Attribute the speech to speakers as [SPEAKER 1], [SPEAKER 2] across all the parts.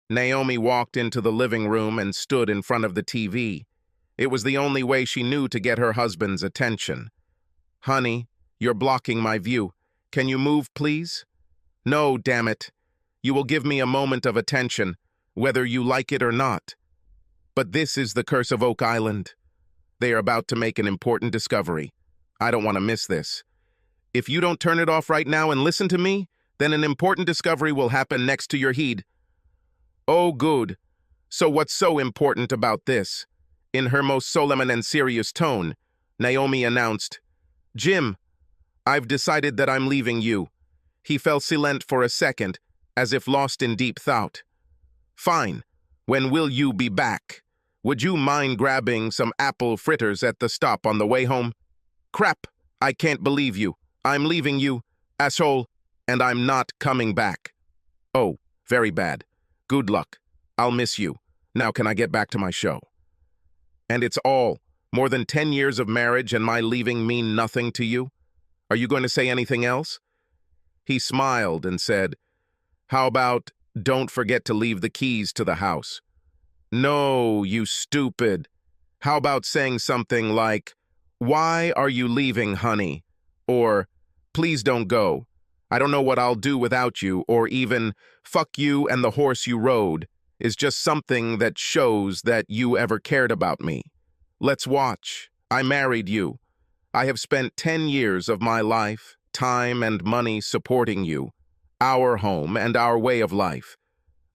[SPEAKER 1] Naomi walked into the living room and stood in front of the TV. It was the only way she knew to get her husband's attention. "Honey, you're blocking my view. Can you move, please?" "No, damn it. You will give me a moment of attention, whether you like it or not." "But this is the curse of Oak Island. They are about to make an important discovery. I don't want to miss this. If you don't turn it off right now and listen to me, then an important discovery will happen next to your heed." "Oh, good. So what's so important about this?" In her most solemn and serious tone, Naomi announced, "Jim, I've decided that I'm leaving you." He fell silent for a second, as if lost in deep thought. "Fine. When will you be back? Would you mind grabbing some apple fritters at the stop on the way home?" "Crap, I can't believe you. I'm leaving you, asshole, and I'm not coming back." "Oh, very bad. Good luck. I'll miss you. Now can I get back to my show?" "And it's all, more than 10 years of marriage and my leaving mean nothing to you? Are you going to say anything else?" He smiled and said, "How about, don't forget to leave the keys to the house?" "No, you stupid. How about saying something like, 'Why are you leaving, honey?' Or, 'Please don't go. I don't know what I'll do without you,' or even, 'Fuck you and the horse you rode,' is just something that shows that you ever cared about me. Let's watch. I married you. I have spent 10 years of my life, time and money supporting you, our home and our way of life.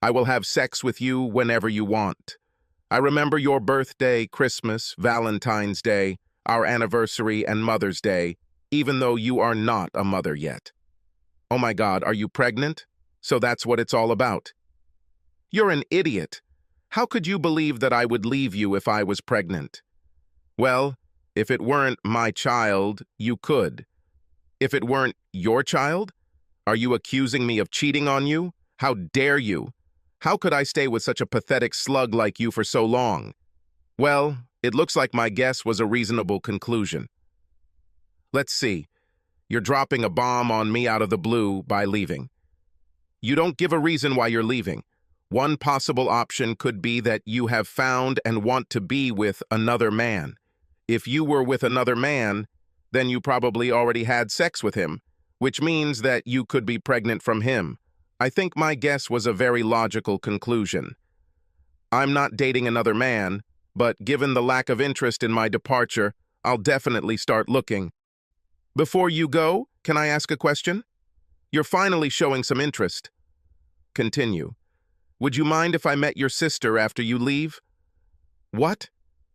[SPEAKER 1] I will have sex with you whenever you want. I remember your birthday, Christmas, Valentine's Day, our anniversary, and Mother's Day, even though you are not a mother yet. Oh my God, are you pregnant? So that's what it's all about. You're an idiot. How could you believe that I would leave you if I was pregnant? Well, if it weren't my child, you could. If it weren't your child? Are you accusing me of cheating on you? How dare you? How could I stay with such a pathetic slug like you for so long? Well, it looks like my guess was a reasonable conclusion. Let's see. You're dropping a bomb on me out of the blue by leaving. You don't give a reason why you're leaving. One possible option could be that you have found and want to be with another man. If you were with another man, then you probably already had sex with him, which means that you could be pregnant from him. I think my guess was a very logical conclusion. I'm not dating another man, but given the lack of interest in my departure, I'll definitely start looking. Before you go, can I ask a question? You're finally showing some interest. Continue. Would you mind if I met your sister after you leave? What?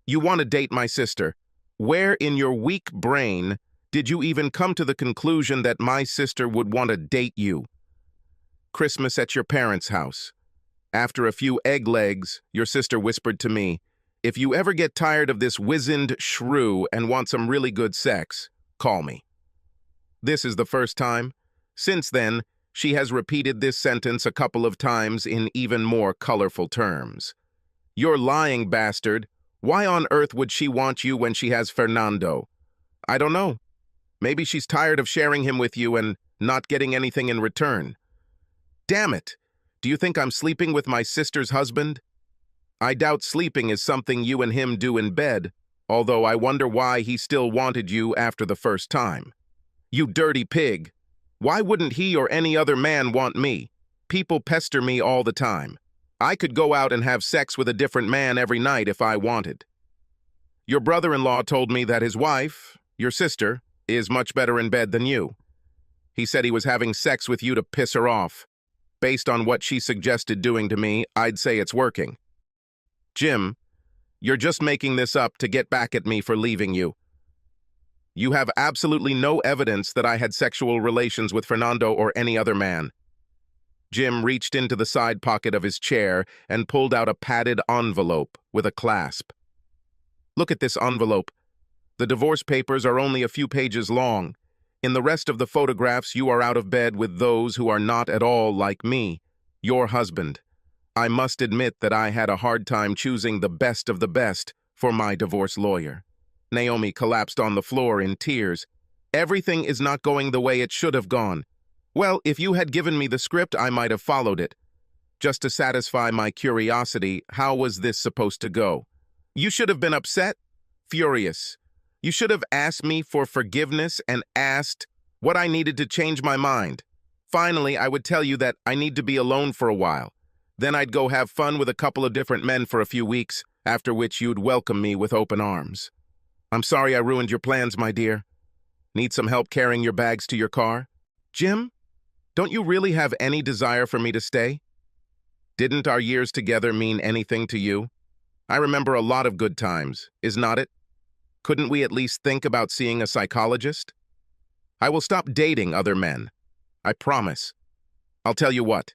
[SPEAKER 1] You want to date my sister? Where in your weak brain did you even come to the conclusion that my sister would want to date you? Christmas at your parents' house. After a few egg legs, your sister whispered to me, "If you ever get tired of this wizened shrew and want some really good sex, call me." This is the first time. Since then, she has repeated this sentence a couple of times in even more colorful terms. "You're lying, bastard. Why on earth would she want you when she has Fernando?" "I don't know. Maybe she's tired of sharing him with you and not getting anything in return." "Damn it! Do you think I'm sleeping with my sister's husband?" "I doubt sleeping is something you and him do in bed, although I wonder why he still wanted you after the first time." "You dirty pig! Why wouldn't he or any other man want me? People pester me all the time. I could go out and have sex with a different man every night if I wanted." "Your brother-in-law told me that his wife, your sister, is much better in bed than you. He said he was having sex with you to piss her off. Based on what she suggested doing to me, I'd say it's working." "Jim, you're just making this up to get back at me for leaving you. You have absolutely no evidence that I had sexual relations with Fernando or any other man." Jim reached into the side pocket of his chair and pulled out a padded envelope with a clasp. "Look at this envelope. The divorce papers are only a few pages long. In the rest of the photographs, you are out of bed with those who are not at all like me, your husband. I must admit that I had a hard time choosing the best of the best for my divorce lawyer." Naomi collapsed on the floor in tears. "Everything is not going the way it should have gone. Well, if you had given me the script, I might have followed it. just to satisfy my curiosity. How was this supposed to go? You should have been upset, furious. You should have asked me for forgiveness and asked what I needed to change my mind. Finally, I would tell you that I need to be alone for a while. Then I'd go have fun with a couple of different men for a few weeks, after which you'd welcome me with open arms. I'm sorry I ruined your plans, my dear. Need some help carrying your bags to your car? Jim, don't you really have any desire for me to stay? Didn't our years together mean anything to you? I remember a lot of good times, is not it? Couldn't we at least think about seeing a psychologist? I will stop dating other men. I promise. I'll tell you what.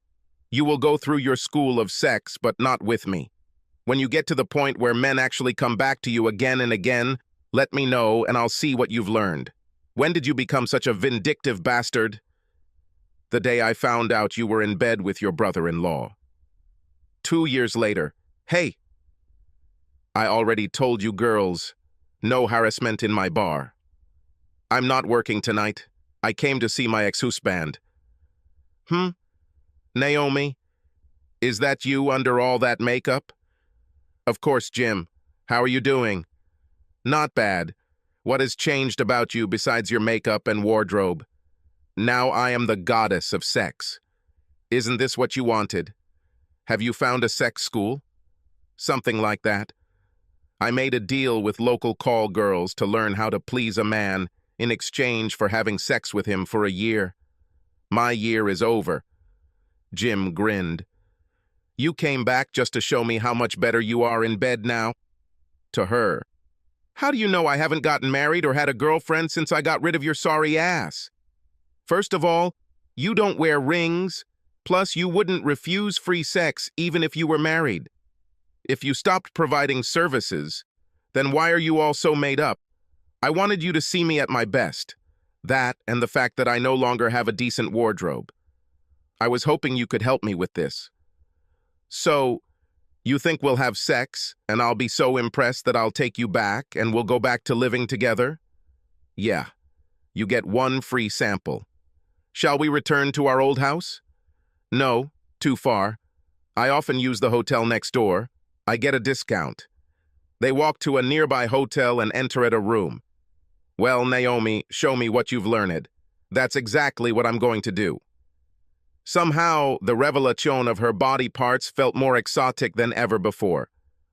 [SPEAKER 1] You will go through your school of sex, but not with me. When you get to the point where men actually come back to you again and again, let me know and I'll see what you've learned. When did you become such a vindictive bastard? The day I found out you were in bed with your brother-in-law. 2 years later. Hey! I already told you girls, no harassment in my bar. I'm not working tonight. I came to see my ex-husband. Naomi, is that you under all that makeup? Of course, Jim. How are you doing? Not bad. What has changed about you besides your makeup and wardrobe? Now I am the goddess of sex. Isn't this what you wanted? Have you found a sex school? Something like that. I made a deal with local call girls to learn how to please a man in exchange for having sex with him for a year. My year is over. Jim grinned. You came back just to show me how much better you are in bed now? To her. How do you know I haven't gotten married or had a girlfriend since I got rid of your sorry ass? First of all, you don't wear rings, plus you wouldn't refuse free sex even if you were married. If you stopped providing services, then why are you all so made up? I wanted you to see me at my best. That and the fact that I no longer have a decent wardrobe. I was hoping you could help me with this. So, you think we'll have sex, and I'll be so impressed that I'll take you back, and we'll go back to living together? Yeah. You get one free sample. Shall we return to our old house? No, too far. I often use the hotel next door. I get a discount. They walk to a nearby hotel and enter at a room. Well, Naomi, show me what you've learned. That's exactly what I'm going to do. Somehow, the revelation of her body parts felt more exotic than ever before.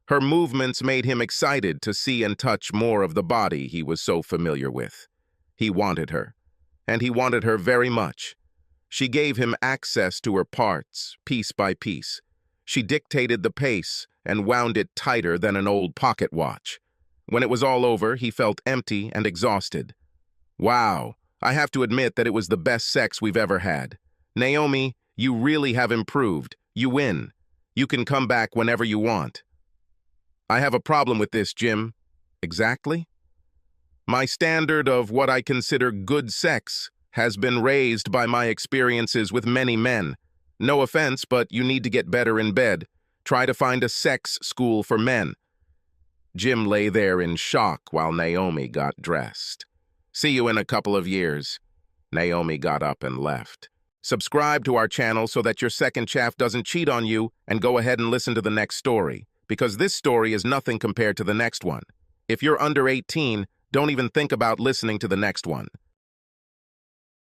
[SPEAKER 1] Her movements made him excited to see and touch more of the body he was so familiar with. He wanted her, and he wanted her very much. She gave him access to her parts, piece by piece. She dictated the pace and wound it tighter than an old pocket watch. When it was all over, he felt empty and exhausted. Wow, I have to admit that it was the best sex we've ever had. Naomi, you really have improved. You win. You can come back whenever you want. I have a problem with this, Jim. Exactly? My standard of what I consider good sex has been raised by my experiences with many men. No offense, but you need to get better in bed. Try to find a sex school for men. Jim lay there in shock while Naomi got dressed. See you in a couple of years. Naomi got up and left. Subscribe to our channel so that your second chaff doesn't cheat on you, and go ahead and listen to the next story, because this story is nothing compared to the next one. If you're under 18, don't even think about listening to the next one.